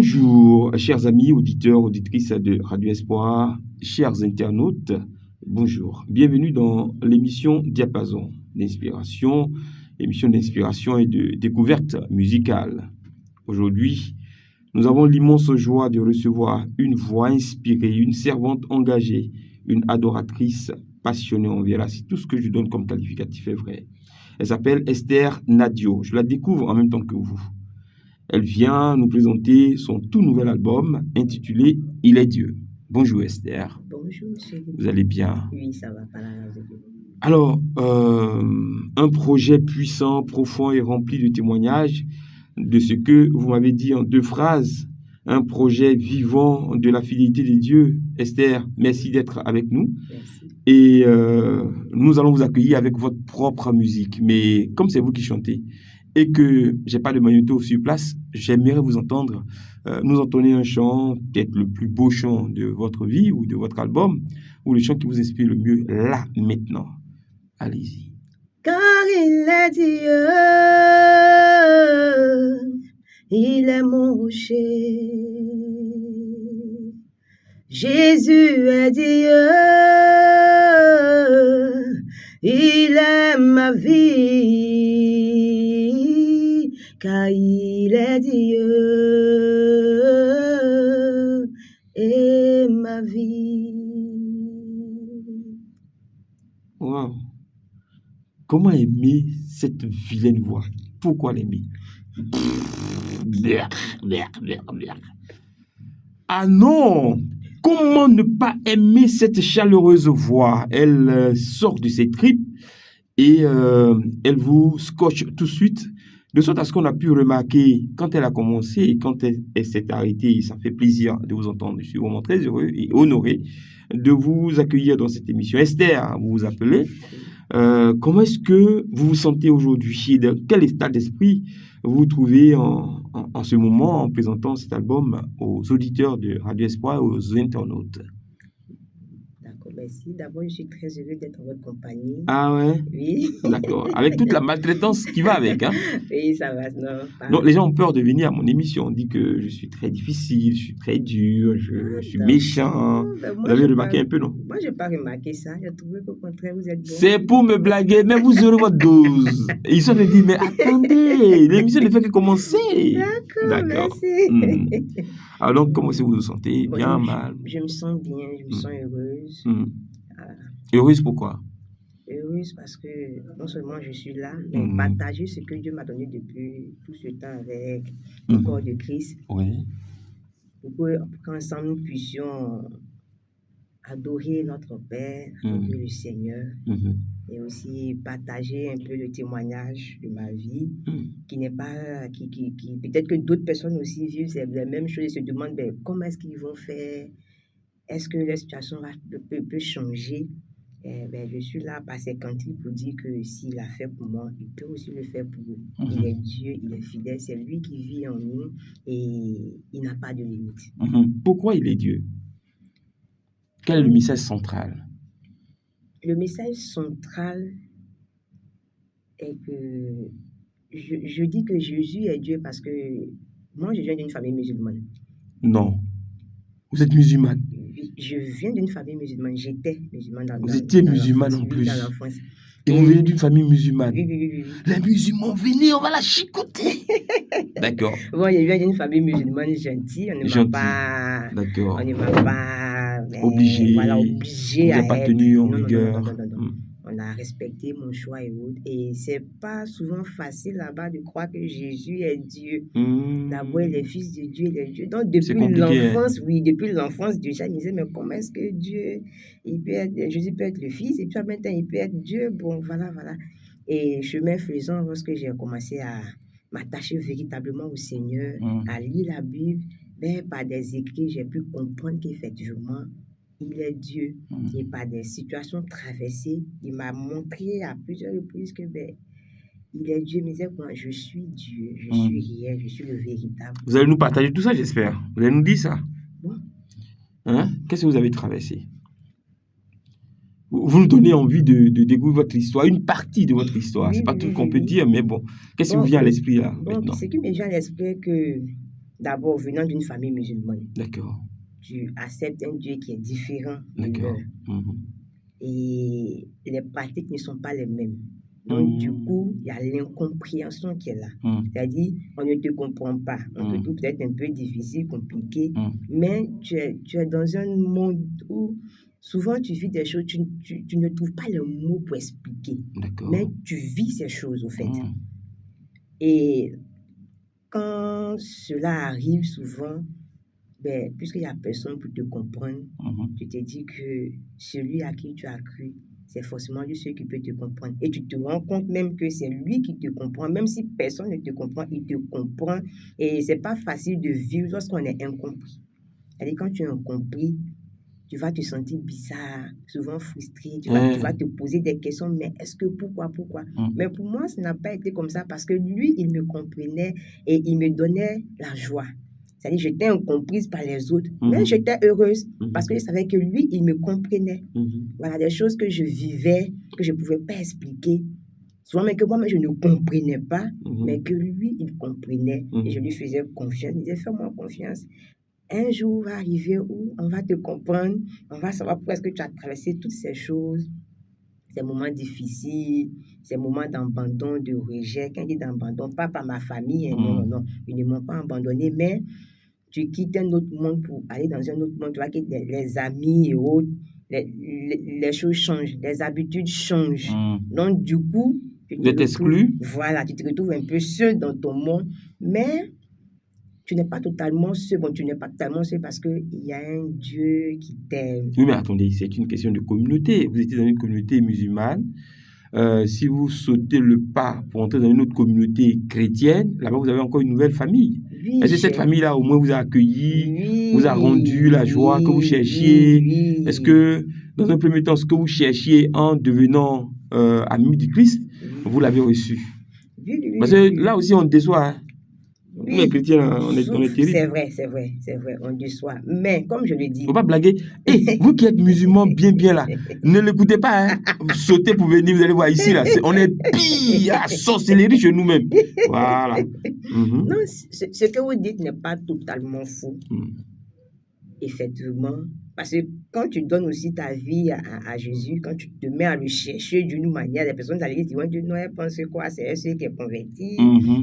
Bonjour, chers amis, auditeurs, auditrices de Radio Espoir, chers internautes, bonjour. Bienvenue dans l'émission Diapason d'inspiration, émission d'inspiration et de découverte musicale. Aujourd'hui, nous avons l'immense joie de recevoir une voix inspirée, une servante engagée, une adoratrice passionnée. On verra si tout ce que je donne comme qualificatif est vrai. Elle s'appelle Esther Nadio. Je la découvre en même temps que vous. Elle vient nous présenter son tout nouvel album intitulé « Il est Dieu ». Bonjour Esther. Bonjour monsieur. Vous allez bien? Oui, ça va, par la grâce de Dieu. Alors, un projet puissant, profond et rempli de témoignages de ce que vous m'avez dit en 2 phrases. Un projet vivant de la fidélité de Dieu. Esther, merci d'être avec nous. Merci. Et nous allons vous accueillir avec votre propre musique. Mais comme c'est vous qui chantez et que j'ai pas de magnéto sur place, j'aimerais vous entendre, nous entonner un chant, peut-être le plus beau chant de votre vie ou de votre album, ou le chant qui vous inspire le mieux là, maintenant. Allez-y. Car il est Dieu, il est mon rocher. Jésus est Dieu, il est ma vie, car il est Dieu et ma vie. Wow. Comment aimer cette vilaine voix? Pourquoi l'aimer? Ah non! Comment ne pas aimer cette chaleureuse voix? Elle sort de ses tripes et elle vous scotche tout de suite, de sorte à ce qu'on a pu remarquer quand elle a commencé et quand elle s'est arrêtée. Ça fait plaisir de vous entendre. Je suis vraiment très heureux et honoré de vous accueillir dans cette émission. Esther, vous vous appelez. Comment est-ce que vous vous sentez aujourd'hui? Dans quel état d'esprit vous vous trouvez en ce moment en présentant cet album aux auditeurs de Radio Espoir et aux internautes? D'accord, merci. D'abord, je suis très heureux d'être en votre compagnie. Ah ouais? Oui. D'accord. Avec toute la maltraitance qui va avec, hein? Oui, ça va. Non, pas... Donc, les gens ont peur de venir à mon émission. On dit que je suis très difficile, je suis très dur, je suis méchant. Ben Vous avez remarqué un peu, non? Moi, je n'ai pas remarqué ça. J'ai trouvé qu'au contraire, vous êtes bon. C'est pour me blaguer, mais vous aurez votre dose. Et ils se disent, mais attendez, l'émission ne fait que commencer. D'accord. Merci. Alors donc, comment est-ce que vous vous sentez? Bon, Bien, mal? Je me sens bien, je me sens heureuse. Heureuse pourquoi? Heureuse parce que non seulement je suis là, mais partager ce que Dieu m'a donné depuis tout ce temps avec le corps de Christ. Oui. Pour qu'ensemble nous puissions adorer notre Père, adorer le Seigneur, et aussi partager un peu le témoignage de ma vie, qui n'est pas, qui peut-être que d'autres personnes aussi vivent les mêmes choses et se demandent ben, comment est-ce qu'ils vont faire, est-ce que la situation peut changer. Ben, je suis là par ces cantiques pour dire que s'il a fait pour moi, il peut aussi le faire pour eux. Il est Dieu, il est fidèle, c'est lui qui vit en nous et il n'a pas de limite. Pourquoi il est Dieu? Quel est le message central? Le message central est que je dis que Jésus est Dieu parce que moi, je viens d'une famille musulmane. Non. Vous êtes musulmane? Je viens d'une famille musulmane. J'étais musulmane dans Vous étiez musulmane en plus. dans l'enfance. Et vous venez d'une famille musulmane? Oui. Les musulmans, venez, on va la chicoter. D'accord. Bon, je viens d'une famille musulmane gentille. On ne m'a pas... D'accord. On ne m'a pas... Obligé. Voilà, obligé à être. Vous n'avez pas tenu en rigueur. Non. On a respecté mon choix et autres. Et c'est pas souvent facile là-bas de croire que Jésus est Dieu. D'abord, il est fils de Dieu, il est Dieu. Donc, depuis l'enfance, depuis l'enfance, déjà, je me disais, mais comment est-ce que Dieu, Jésus peut être le fils, et puis en même temps, il peut être Dieu. Bon, voilà. Et chemin faisant, lorsque j'ai commencé à m'attacher véritablement au Seigneur, à lire la Bible, ben, par des écrits, j'ai pu comprendre qu'effectivement, il est Dieu. Et par des situations traversées, il m'a montré à plusieurs reprises que ben, il est Dieu. Mais moi, je suis Dieu, je suis réel, je suis le véritable. Vous allez nous partager tout ça, j'espère. Vous allez nous dire ça. Bon. Hein? Qu'est-ce que vous avez traversé? Vous nous donnez envie de découvrir votre histoire, une partie de votre histoire. C'est pas tout qu'on peut dire, mais bon. Qu'est-ce qui vous vient à l'esprit là maintenant? Ce qui me vient à l'esprit est que d'abord, venant d'une famille musulmane. D'accord. Tu acceptes un Dieu qui est différent de D'accord. leur. Et les pratiques ne sont pas les mêmes. Donc, du coup, il y a l'incompréhension qui est là. C'est-à-dire, on ne te comprend pas. On te trouve peut-être un peu difficile, compliqué, mais tu es dans un monde où souvent tu vis des choses, tu ne trouves pas le mot pour expliquer. D'accord. Mais tu vis ces choses, au fait. Et quand cela arrive souvent, ben, puisqu'il n'y a personne pour te comprendre, tu te dis que celui à qui tu as cru, c'est forcément lui seul qui peut te comprendre. Et tu te rends compte même que c'est lui qui te comprend. Même si personne ne te comprend, il te comprend. Et ce n'est pas facile de vivre lorsqu'on est incompris. C'est-à-dire, quand tu es incompris, tu vas te sentir bizarre, souvent frustré. Tu vas te poser des questions, mais est-ce que pourquoi? Mais pour moi, ça n'a pas été comme ça parce que lui, il me comprenait et il me donnait la joie. C'est-à-dire, j'étais incomprise par les autres, mais j'étais heureuse parce que je savais que lui, il me comprenait. Voilà, des choses que je vivais, que je ne pouvais pas expliquer. Souvent, mais que moi-même, je ne comprenais pas, mais que lui, il comprenait. Et je lui faisais confiance. Il disait, fais-moi confiance. Un jour va arriver où on va te comprendre, on va savoir pourquoi est-ce que tu as traversé toutes ces choses, ces moments difficiles, ces moments d'abandon, de rejet. Quand il dit d'abandon, pas par ma famille, non, ils ne m'ont pas abandonné, mais tu quittes un autre monde pour aller dans un autre monde, tu vois que les amis et autres, les choses changent, les habitudes changent. Donc, du coup, tu te exclu. Voilà, tu te retrouves un peu seul dans ton monde, mais tu n'es pas totalement seul. Bon, tu n'es pas totalement seul parce qu'il y a un Dieu qui t'aime. Oui, mais attendez, c'est une question de communauté. Vous étiez dans une communauté musulmane. Si vous sautez le pas pour entrer dans une autre communauté chrétienne, là-bas, vous avez encore une nouvelle famille. Oui, est-ce que cette famille-là, au moins, vous a accueilli, vous a rendu la joie que vous cherchiez? Est-ce que, dans un premier temps, ce que vous cherchiez en devenant ami du Christ, vous l'avez reçu? Parce que là aussi, on déçoit. Hein? Oui, les chrétiens, on est terrible. C'est vrai, on déçoit. Mais comme je le dis... Il ne faut pas blaguer. Hey, vous qui êtes musulmans bien là, ne l'écoutez pas. Hein. Sautez pour venir, vous allez voir ici. Là, on est pire à sorcellerie chez nous-mêmes. Voilà. Non, ce que vous dites n'est pas totalement faux. Effectivement. Parce que quand tu donnes aussi ta vie à Jésus, quand tu te mets à le chercher d'une manière, les personnes à l'église vont dire non, elle pense quoi? C'est elle qui est convertie,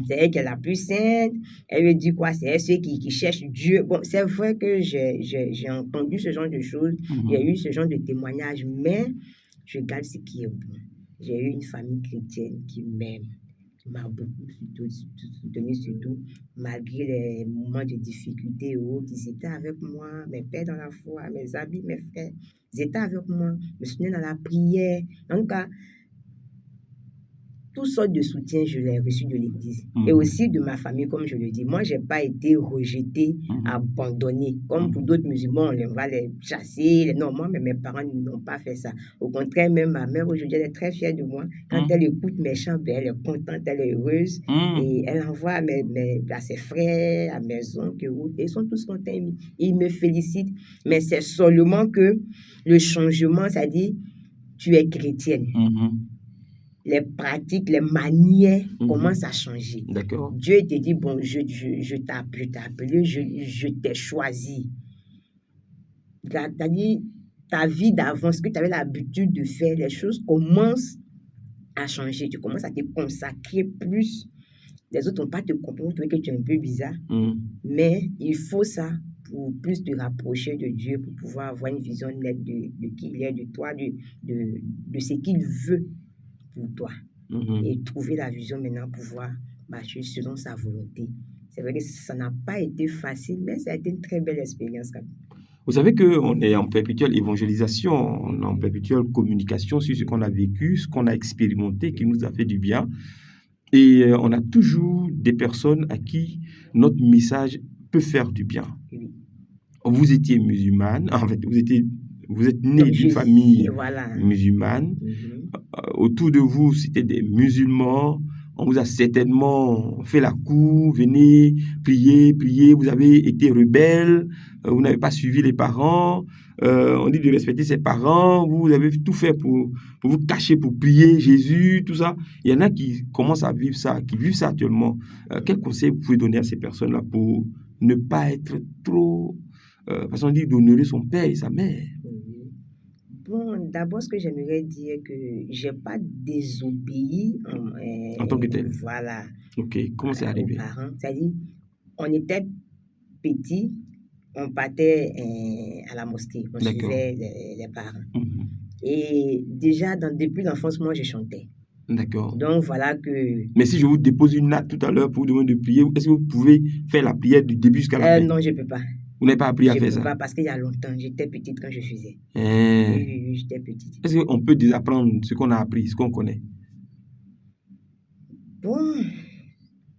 c'est elle qui est la plus sainte, elle veut dire quoi? C'est elle qui cherche Dieu. Bon, c'est vrai que j'ai entendu ce genre de choses, il y a eu ce genre de témoignages, mais je garde ce qui est bon. J'ai eu une famille chrétienne qui m'aime, qui m'a beaucoup soutenu, surtout malgré les moments de difficulté et autres. Ils étaient avec moi, mes pères dans la foi, mes amis, mes frères, ils étaient avec moi, me soutenaient dans la prière. En tout cas, toutes sortes de soutien, je l'ai reçu de l'Église. Et aussi de ma famille, comme je le dis. Moi, je n'ai pas été rejetée, abandonnée. Comme pour d'autres musulmans, on va les chasser. Non, moi, mais mes parents n'ont pas fait ça. Au contraire, même ma mère, aujourd'hui, elle est très fière de moi. Quand elle écoute mes chants, elle est contente, elle est heureuse. Et elle envoie à ses frères, à mes oncles, et ils sont tous contents. Et ils me félicitent. Mais c'est seulement que le changement, c'est-à-dire, tu es chrétienne. Les pratiques, les manières commencent à changer. D'accord. Dieu te dit, bon, je t'ai appelé, je t'ai choisi. C'est-à-dire, ta vie d'avant, ce que tu avais l'habitude de faire, les choses commencent à changer. Tu commences à te consacrer plus. Les autres n'ont pas te comprendre, tu vois que tu es un peu bizarre. Mais il faut ça pour plus te rapprocher de Dieu, pour pouvoir avoir une vision nette de qui il est, de toi, de ce qu'il veut pour toi. Et trouver la vision maintenant, pouvoir marcher selon sa volonté. C'est vrai que ça n'a pas été facile, mais ça a été une très belle expérience. Vous savez qu'on est en perpétuelle évangélisation, on est en perpétuelle communication sur ce qu'on a vécu, ce qu'on a expérimenté, qui nous a fait du bien. Et on a toujours des personnes à qui notre message peut faire du bien. Oui. Vous étiez musulmane, en fait, vous êtes né d'une famille musulmane. Autour de vous, c'était des musulmans. On vous a certainement fait la cour, venez, prier. Vous avez été rebelle, vous n'avez pas suivi les parents. On dit de respecter ses parents. Vous avez tout fait pour vous cacher, pour prier Jésus, tout ça. Il y en a qui commencent à vivre ça, qui vivent ça actuellement. Quel conseil vous pouvez donner à ces personnes-là pour ne pas être trop, façon de dire, d'honorer son père et sa mère? Bon, d'abord, ce que j'aimerais dire, que je n'ai pas désobéi En tant que tel. Voilà. Ok, comment c'est arrivé? Aux parents. C'est-à-dire, on était petits, on partait à la mosquée, on suivait les parents. Et déjà, depuis l'enfance, moi, je chantais. D'accord. Donc, voilà que... Mais si je vous dépose une natte tout à l'heure pour vous demander de prier, est-ce que vous pouvez faire la prière du début jusqu'à la fin? Non, je ne peux pas. Vous n'avez pas appris à faire ça? Je ne peux pas parce qu'il y a longtemps, j'étais petite quand je faisais. Oui, j'étais petite. Est-ce qu'on peut désapprendre ce qu'on a appris, ce qu'on connaît? Bon,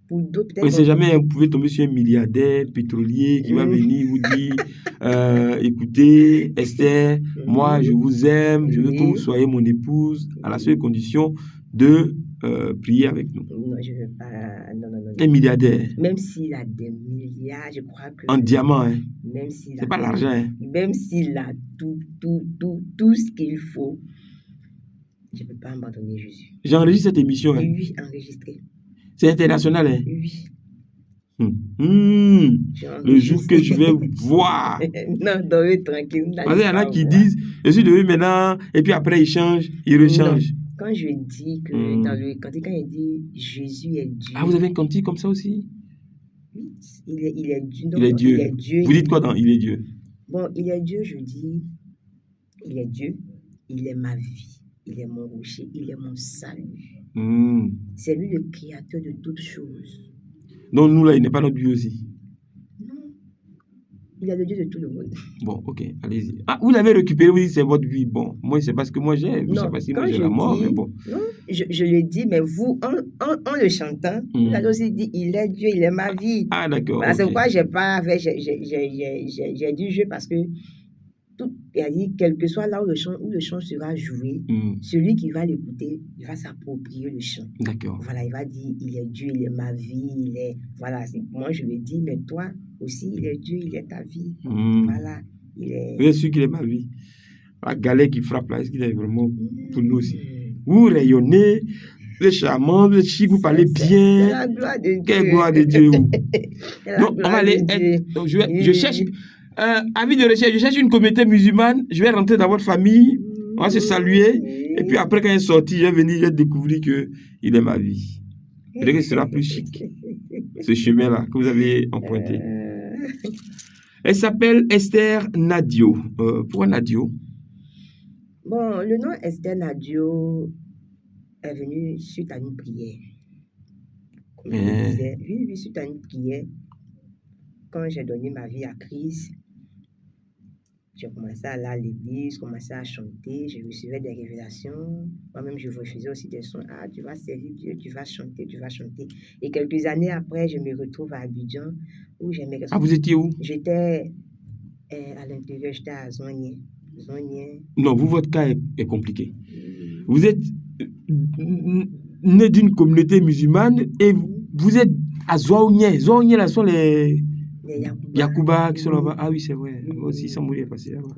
pour d'autres peut-être... On ne sait jamais, vous pouvez tomber sur un milliardaire pétrolier qui va venir vous dire écoutez, Esther, moi je vous aime, je veux que vous soyez mon épouse, à la seule condition de prier avec nous. Non, je ne veux pas. Non. Un milliardaire. Même s'il a des milliards, je crois que... En diamant, hein. Même s'il c'est pas l'argent, hein. Même s'il a tout ce qu'il faut, je ne peux pas abandonner Jésus. J'enregistre cette émission, hein. Oui, enregistré. C'est international, hein. Oui. Le jour que je vais voir. Non, dormez tranquille. Parce qu'il y en a qui disent, je suis devenu maintenant, et puis après ils changent, ils rechangent. Non. Quand je dis que dans le cantique, quand il dit Jésus est Dieu. Ah, vous avez un cantique comme ça aussi? Oui, il est Dieu. Il est Dieu. Il est Dieu. Vous dites quoi dans il est Dieu? Bon, il est Dieu, je dis, il est Dieu, il est ma vie, il est mon rocher, il est mon salut. C'est lui le créateur de toutes choses. Donc nous là, il n'est pas notre Dieu aussi? Non, il est le Dieu de tout le monde. Bon, ok, allez-y. Ah, vous l'avez récupéré, vous dites c'est votre vie. Bon, moi c'est parce que moi j'ai, je sais pas si moi j'ai la mort, mais bon. Non, je le dis, mais vous, en le chantant, vous avez aussi dit, il est Dieu, il est ma vie. Ah d'accord. Voilà, c'est pourquoi j'ai dit Dieu, parce que c'est-à-dire, quel que soit là où le chant sera joué, celui qui va l'écouter, il va s'approprier le chant. D'accord. Voilà, il va dire, il est Dieu, il est ma vie, il est... Voilà, moi je le dis, mais toi aussi, il est Dieu, il est ta vie. Voilà, il est... Vous êtes sûr qu'il est ma vie? La galère qui frappe là, est-ce qu'il est vraiment pour nous aussi? Vous rayonnez, vous êtes charmant, vous êtes chic, vous parlez bien. C'est la gloire de Dieu. Quelle gloire de Dieu. Donc, on va aller... Donc, je cherche... avis de recherche, je cherche une communauté musulmane, je vais rentrer dans votre famille, on va se saluer, et puis après quand il est sorti, je vais venir, je vais découvrir qu'il est ma vie. Peut-être que ce sera plus chic, ce chemin-là que vous avez emprunté. Elle s'appelle Esther Nadio. Pourquoi Nadio? Bon, le nom Esther Nadio est venu suite à une prière. Comme je le disais, oui, suite à une prière, quand j'ai donné ma vie à Christ, j'ai commencé à aller à l'église, commencé à chanter, je recevais des révélations. Moi-même, je refusais aussi des sons. Ah, tu vas servir Dieu, tu vas chanter, tu vas chanter. Et quelques années après, je me retrouve à Abidjan, où j'aimais... Ah, vous étiez où? J'étais à l'intérieur, j'étais à Zonier. Non, vous, votre cas est compliqué. Vous êtes né d'une communauté musulmane et vous êtes à Zouaounié. Zouaounié, là, sont les Yacouba qui sont là-bas. Ah oui, c'est vrai. Moi aussi, Sambouli est passé là-bas.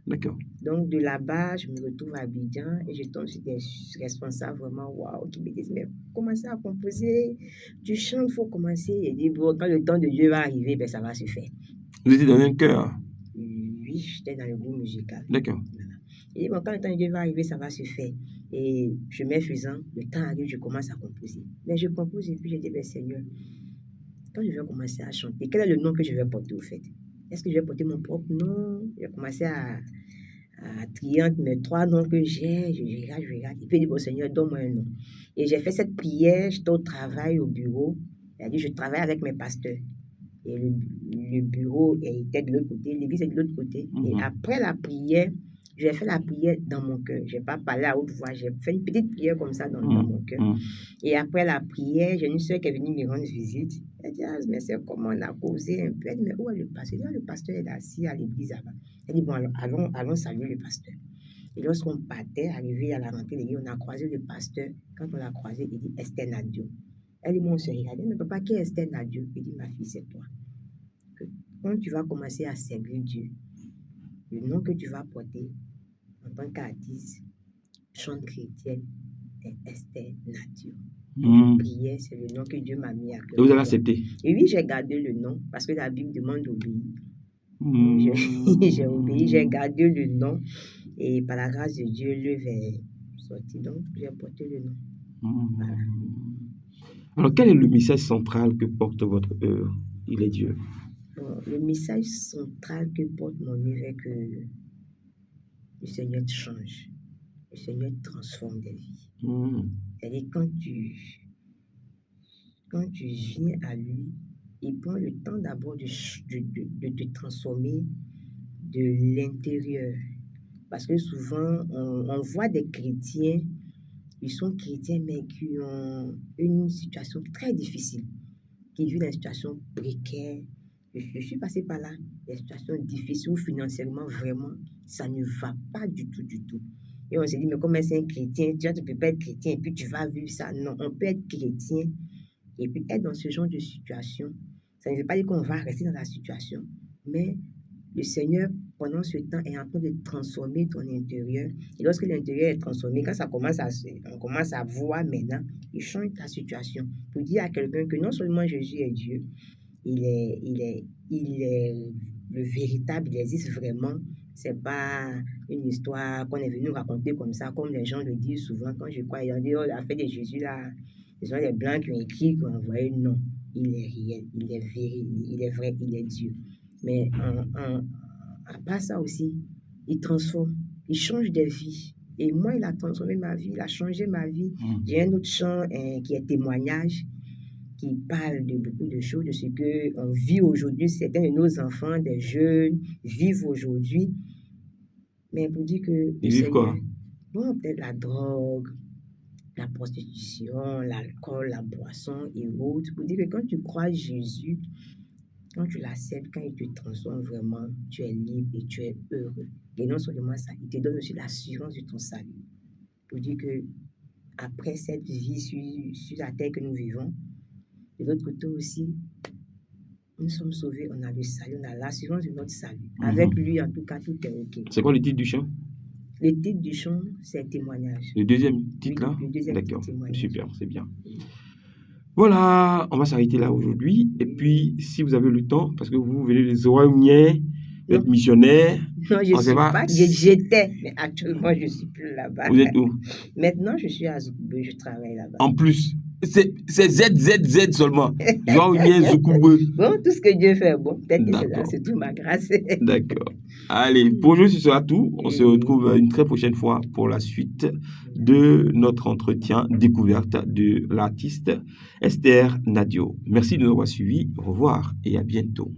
D'accord. Donc, de là-bas, je me retrouve à Abidjan et je tombe sur des responsables vraiment waouh qui me disent, mais commencez à composer, tu chantes, il faut commencer. Et dit, bon, quand le temps de Dieu va arriver, ben, ça va se faire. Vous étiez dans un chœur? Oui, j'étais dans le groupe musical. D'accord. Voilà. Et bon, quand le temps de Dieu va arriver, ça va se faire. Et chemin faisant, le temps arrive, je commence à composer. Mais je compose et puis je dis, ben, Seigneur, quand je vais commencer à chanter, quel est le nom que je vais porter au fait? Est-ce que je vais porter mon propre nom? Je vais commencer à trier entre mes 3 noms que j'ai. Je regarde. Et puis, je dis, bon, Seigneur, donne-moi un nom. Et j'ai fait cette prière, j'étais au travail, au bureau. C'est-à-dire, je travaille avec mes pasteurs. Et le bureau était de l'autre côté, l'église est de l'autre côté. Et après la prière, j'ai fait la prière dans mon cœur. Je n'ai pas parlé à haute voix, j'ai fait une petite prière comme ça dans mon cœur. Et après la prière, j'ai une soeur qui est venue me rendre visite. Elle dit, ah, mais c'est comment on a causé un peu. Elle dit, mais où est le pasteur? Elle dit, le pasteur est assis à l'église là-bas. Elle dit, bon, alors, allons saluer le pasteur. Et lorsqu'on partait, arrivé à la rentrée de l'église, on a croisé le pasteur. Quand on l'a croisé, il dit, Esther Nadio. Elle dit, moi, on se regardait, mais papa, qui est Esther Nadio? Il dit, ma fille, c'est toi. Quand tu vas commencer à servir Dieu, le nom que tu vas porter en tant qu'artiste, chante chrétienne, est Esther Nadio. Je priais, c'est le nom que Dieu m'a mis à cœur. Et vous avez accepté? Et oui, j'ai gardé le nom parce que la Bible demande d'obéir. J'ai obéi, j'ai gardé le nom et par la grâce de Dieu, l'œuvre est sortie. Donc, j'ai porté le nom. Voilà. Alors, quel est le message central que porte votre œuvre? Il est Dieu. Bon, le message central que porte mon œuvre est que le Seigneur te change. Le Seigneur transforme des vies. C'est-à-dire, quand tu viens à lui, il prend le temps d'abord de te transformer de l'intérieur. Parce que souvent, on voit des chrétiens, ils sont chrétiens, mais qui ont une situation très difficile, qui vivent dans une situation précaire. Je suis passée par là, des situations difficiles où financièrement, vraiment, ça ne va pas du tout, du tout. Et on s'est dit, mais comment c'est un chrétien? Tu ne peux pas être chrétien et puis tu vas vivre ça. Non, on peut être chrétien et puis être dans ce genre de situation. Ça ne veut pas dire qu'on va rester dans la situation, mais le Seigneur, pendant ce temps, est en train de transformer ton intérieur. Et lorsque l'intérieur est transformé, quand on commence à voir maintenant, il change ta situation. Pour dire à quelqu'un que non seulement Jésus est Dieu, il est le véritable, il existe vraiment. C'est pas une histoire qu'on est venu raconter comme ça, comme les gens le disent souvent. Quand je crois, ils ont dit, oh, la fête de Jésus, là, ce sont les Blancs qui ont écrit, qui ont envoyé. Non, il est réel, il est vrai, il est Dieu. Mais à part ça aussi, il transforme, il change des vies. Et moi, il a transformé ma vie, il a changé ma vie. J'ai un autre chant qui est témoignage, qui parle de beaucoup de choses, de ce qu'on vit aujourd'hui. Certains de nos enfants, des jeunes, vivent aujourd'hui. Mais pour dire que... Ils vivent quoi? Bon, peut-être la drogue, la prostitution, l'alcool, la boisson et autres. Pour dire que quand tu crois Jésus, quand tu l'acceptes, quand il te transforme vraiment, tu es libre et tu es heureux. Et non seulement ça, il te donne aussi l'assurance de ton salut. Pour dire que après cette vie sur la terre que nous vivons, de l'autre côté aussi, nous sommes sauvés, on a le salut, on a l'assurance de notre salut. Avec lui, en tout cas, tout est OK. C'est quoi le titre du chant? Le titre du chant, c'est témoignage. Le deuxième titre, là? Le deuxième titre, témoignage. Super, c'est bien. Voilà, on va s'arrêter là aujourd'hui. Et puis, si vous avez le temps, parce que vous venez des Royaumes-Unis, vous êtes missionnaire. Non, je ne suis pas. J'étais, mais actuellement, je ne suis plus là-bas. Vous êtes où? Maintenant, je suis à Zoukoubé, je travaille là-bas. En plus, c'est ZZZ seulement. Royaumes-Unis, Zoukoubé. Bon, tout ce que Dieu fait, bon, peut-être que c'est là, c'est tout ma grâce. D'accord. Allez, pour aujourd'hui, ce sera tout. On se retrouve une très prochaine fois pour la suite de notre entretien découverte de l'artiste Esther Nadio. Merci de nous avoir suivis. Au revoir et à bientôt.